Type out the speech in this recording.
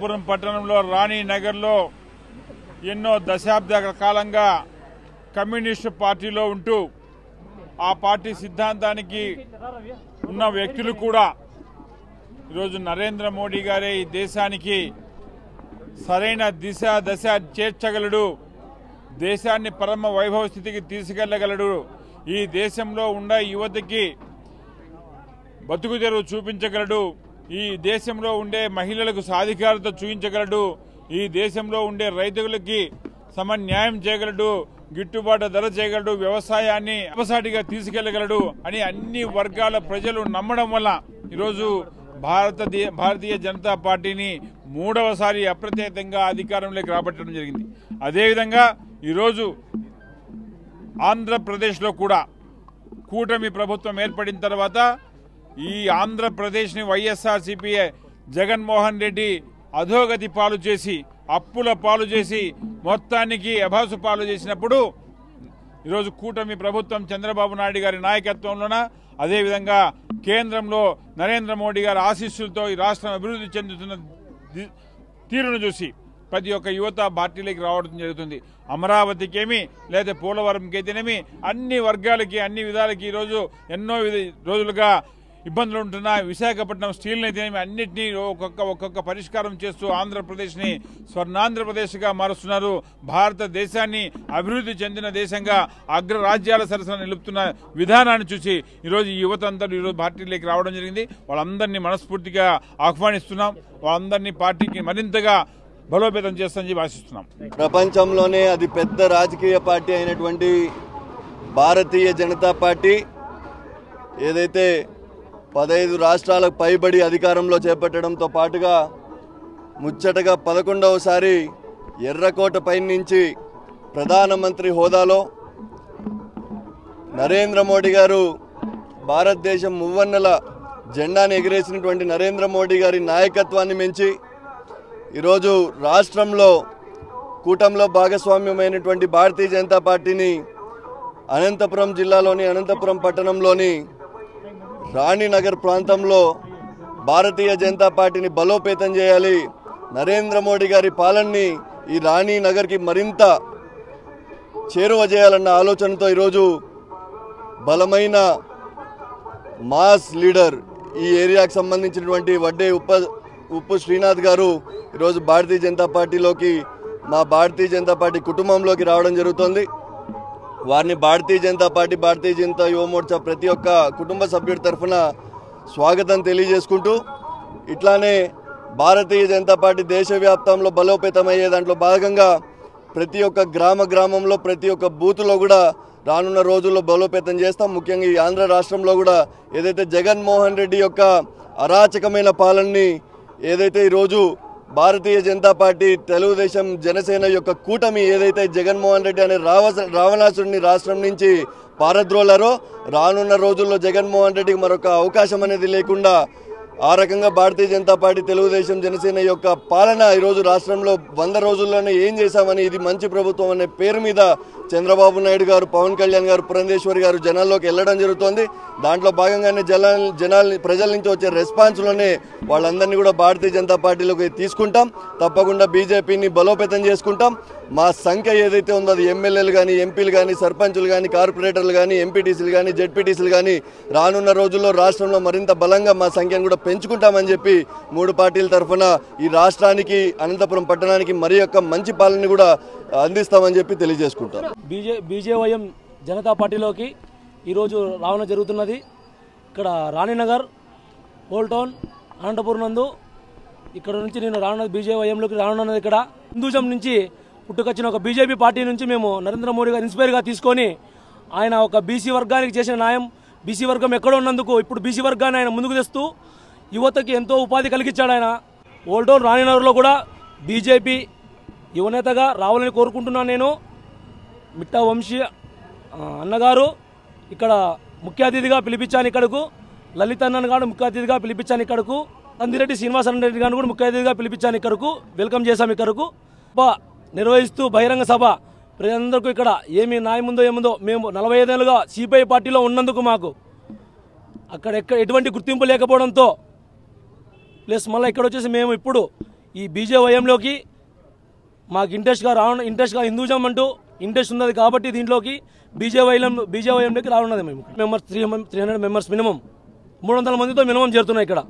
అనంతపురం పట్టణంలో రాణి నగర్లో ఎన్నో దశాబ్దాల కాలంగా కమ్యూనిస్టు పార్టీలో ఉంటూ ఆ పార్టీ సిద్ధాంతానికి ఉన్న వ్యక్తులు కూడా ఈరోజు నరేంద్ర మోడీ గారే ఈ దేశానికి సరైన దశ చేర్చగలడు, దేశాన్ని పరమ వైభవ స్థితికి తీసుకెళ్లగలడు, ఈ దేశంలో ఉండే యువతకి బతుకు తెరువు చూపించగలడు, ఈ దేశంలో ఉండే మహిళలకు సాధికారత చూపించగలడు, ఈ దేశంలో ఉండే రైతులకి సమన్యాయం చేయగలడు, గిట్టుబాటు ధర చేయగలడు, వ్యవసాయాన్ని అపసాటిగా తీసుకెళ్లగలడు అని అన్ని వర్గాల ప్రజలు నమ్మడం వల్ల ఈరోజు భారతీయ జనతా పార్టీని మూడవసారి అప్రత్యేకంగా అధికారంలోకి రాబట్టడం జరిగింది. అదేవిధంగా ఈరోజు ఆంధ్రప్రదేశ్లో కూడా కూటమి ప్రభుత్వం ఏర్పడిన తర్వాత ఈ ఆంధ్రప్రదేశ్ని వైఎస్ఆర్సీపీ జగన్మోహన్ రెడ్డి అధోగతి పాలు చేసి, అప్పుల పాలు చేసి, మొత్తానికి అభాసు పాలు చేసినప్పుడు ఈరోజు కూటమి ప్రభుత్వం చంద్రబాబు నాయుడు గారి నాయకత్వంలోన, అదేవిధంగా కేంద్రంలో నరేంద్ర మోడీ గారి ఆశీస్సులతో ఈ రాష్ట్రం అభివృద్ధి చెందుతున్న తీరును చూసి ప్రతి ఒక్క యువత పార్టీలోకి రావడం జరుగుతుంది. అమరావతికేమి లేదా పోలవరంకి అయితేనేమి అన్ని వర్గాలకి అన్ని విధాలకి ఈరోజు ఎన్నో రోజులుగా ఇబ్బందులు ఉంటున్న విశాఖపట్నం స్టీల్ని అయితేనేమి అన్నింటినీ ఒక్కొక్క పరిష్కారం చేస్తూ ఆంధ్రప్రదేశ్ని స్వర్ణాంధ్రప్రదేశ్గా మారుస్తున్నారు. భారతదేశాన్ని అభివృద్ధి చెందిన దేశంగా అగ్రరాజ్యాల సరసన నిలుపుతున్న విధానాన్ని చూసి ఈరోజు ఈ యువత అందరూ ఈరోజు పార్టీలోకి రావడం జరిగింది. వాళ్ళందరినీ మనస్ఫూర్తిగా ఆహ్వానిస్తున్నాం. వాళ్ళందరినీ పార్టీకి మరింతగా బలోపేతం చేస్తామని ఆశిస్తున్నాం. ప్రపంచంలోనే అతి పెద్ద రాజకీయ పార్టీ అయినటువంటి భారతీయ జనతా పార్టీ ఏదైతే 15 రాష్ట్రాలకు పైబడి అధికారంలో చేపట్టడంతో పాటుగా ముచ్చటగా 11వసారి ఎర్రకోట పై నుంచి ప్రధానమంత్రి హోదాలో నరేంద్ర మోడీ గారు భారతదేశం మువ్వన్నెల జెండాను ఎగిరేసినటువంటి నరేంద్ర మోడీ గారి నాయకత్వాన్ని మెంచి ఈరోజు రాష్ట్రంలో కూటమిలో భాగస్వామ్యమైనటువంటి భారతీయ జనతా పార్టీని అనంతపురం జిల్లాలోని అనంతపురం పట్టణంలోని రాణినగర్ ప్రాంతంలో భారతీయ జనతా పార్టీని బలోపేతం చేయాలి, నరేంద్ర మోడీ గారి పాలనని ఈ రాణినగర్కి మరింత చేరువ చేయాలన్న ఆలోచనతో ఈరోజు బలమైన మాస్ లీడర్ ఈ ఏరియాకు సంబంధించినటువంటి వడ్డే ఉప్పు శ్రీనాథ్ గారు ఈరోజు భారతీయ జనతా పార్టీలోకి, మా భారతీయ జనతా పార్టీ కుటుంబంలోకి రావడం జరుగుతోంది. వారిని భారతీయ జనతా యువ మోర్చా ప్రతి ఒక్క కుటుంబ సభ్యుడి తరఫున స్వాగతం తెలియజేసుకుంటూ, ఇట్లానే భారతీయ జనతా పార్టీ దేశవ్యాప్తంలో బలోపేతమయ్యే దాంట్లో భాగంగా ప్రతి ఒక్క గ్రామంలో ప్రతి ఒక్క బూత్లో కూడా రానున్న రోజుల్లో బలోపేతం చేస్తాం. ముఖ్యంగా ఈ ఆంధ్ర రాష్ట్రంలో కూడా ఏదైతే జగన్మోహన్ రెడ్డి యొక్క అరాచకమైన పాలనని ఏదైతే ఈరోజు భారతీయ జనతా పార్టీ, తెలుగుదేశం, జనసేన యొక్క కూటమి ఏదైతే జగన్మోహన్ రెడ్డి అనే రావణాసుడిని రాష్ట్రం నుంచి పారద్రోలారో, రానున్న రోజుల్లో జగన్మోహన్ రెడ్డికి మరొక అవకాశం అనేది లేకుండా ఆ రకంగా భారతీయ జనతా పార్టీ, తెలుగుదేశం, జనసేన యొక్క పాలన ఈరోజు రాష్ట్రంలో 100 రోజుల్లోనే ఏం చేశామని, ఇది మంచి ప్రభుత్వం అనే పేరు మీద చంద్రబాబు నాయుడు గారు, పవన్ కళ్యాణ్ గారు, పురంధేశ్వరి గారు జనాల్లోకి వెళ్ళడం జరుగుతోంది. దాంట్లో భాగంగానే ప్రజల నుంచి వచ్చే రెస్పాన్స్లోనే వాళ్ళందరినీ కూడా భారతీయ జనతా పార్టీలోకి తీసుకుంటాం. తప్పకుండా బీజేపీని బలోపేతం చేసుకుంటాం. మా సంఖ్య ఏదైతే ఉందో అది ఎమ్మెల్యేలు కానీ, ఎంపీలు కానీ, సర్పంచులు కానీ, కార్పొరేటర్లు కానీ, ఎంపీటీసీలు కానీ, జెడ్పీటీసీలు కానీ రానున్న రోజుల్లో రాష్ట్రంలో మరింత బలంగా మా సంఖ్యను కూడా పెంచుకుంటామని చెప్పి 3 పార్టీల తరఫున ఈ రాష్ట్రానికి, అనంతపురం పట్టణానికి మరి యొక్క మంచి పాలన కూడా అందిస్తామని చెప్పి తెలియజేసుకుంటాం. బీజేవైఎం జనతా పార్టీలోకి ఈరోజు రావడం జరుగుతున్నది. ఇక్కడ రాణినగర్, ఓల్డ్ టౌన్, అనంతపురం నందు ఇక్కడ నుంచి నేను రానున్నది బీజేవైఎంలోకి రానున్నది. ఇక్కడ హిందూజం నుంచి పుట్టుకొచ్చిన ఒక బీజేపీ పార్టీ నుంచి మేము నరేంద్ర మోడీ గారు ఇన్స్పైర్గా తీసుకొని ఆయన ఒక బీసీ వర్గానికి చేసిన న్యాయం, బీసీ వర్గం ఎక్కడ ఉన్నందుకు ఇప్పుడు బీసీ వర్గాన్ని ఆయన ముందుకు తెస్తూ యువతకి ఎంతో ఉపాధి కలిగించాడు. ఆయన ఓల్డ్ టౌన్ రాణినగర్లో కూడా బీజేపీ యువనేతగా రావాలని కోరుకుంటున్నాను. నేను మిట్టా వంశీ అన్నగారు ఇక్కడ ముఖ్య అతిథిగా పిలిపించాను. ఇక్కడకు లలిత్ అన్నను గారు ముఖ్య అతిథిగా పిలిపించాను. ఇక్కడకు నందిరెడ్డి శ్రీనివాసరెడ్డి రెడ్డి గారిని కూడా ముఖ్య అతిథిగా పిలిపించాను. ఇక్కడకు వెల్కమ్ చేశాం. ఇక్కడకు నిర్వహిస్తూ బహిరంగ సభ ప్రజలందరికీ ఇక్కడ ఏమి న్యాయం ఉందో ఏముందో, మేము 45 ఏళ్ళుగా సిపిఐ పార్టీలో ఉన్నందుకు మాకు అక్కడ ఎటువంటి గుర్తింపు లేకపోవడంతో ప్లస్ మళ్ళీ ఇక్కడ వచ్చేసి మేము ఇప్పుడు ఈ బీజేవైఎంలోకి మాకు ఇంట్రెస్ట్గా హిందూజం అంటూ ఇంట్రెస్ట్ ఉన్నది కాబట్టి దీంట్లోకి బీజేవైఎంలోకి రానున్నది. మేము 300 మెంబర్స్ మినిమం 300 మందితో మినిమం చేరుతున్నాయి ఇక్కడ.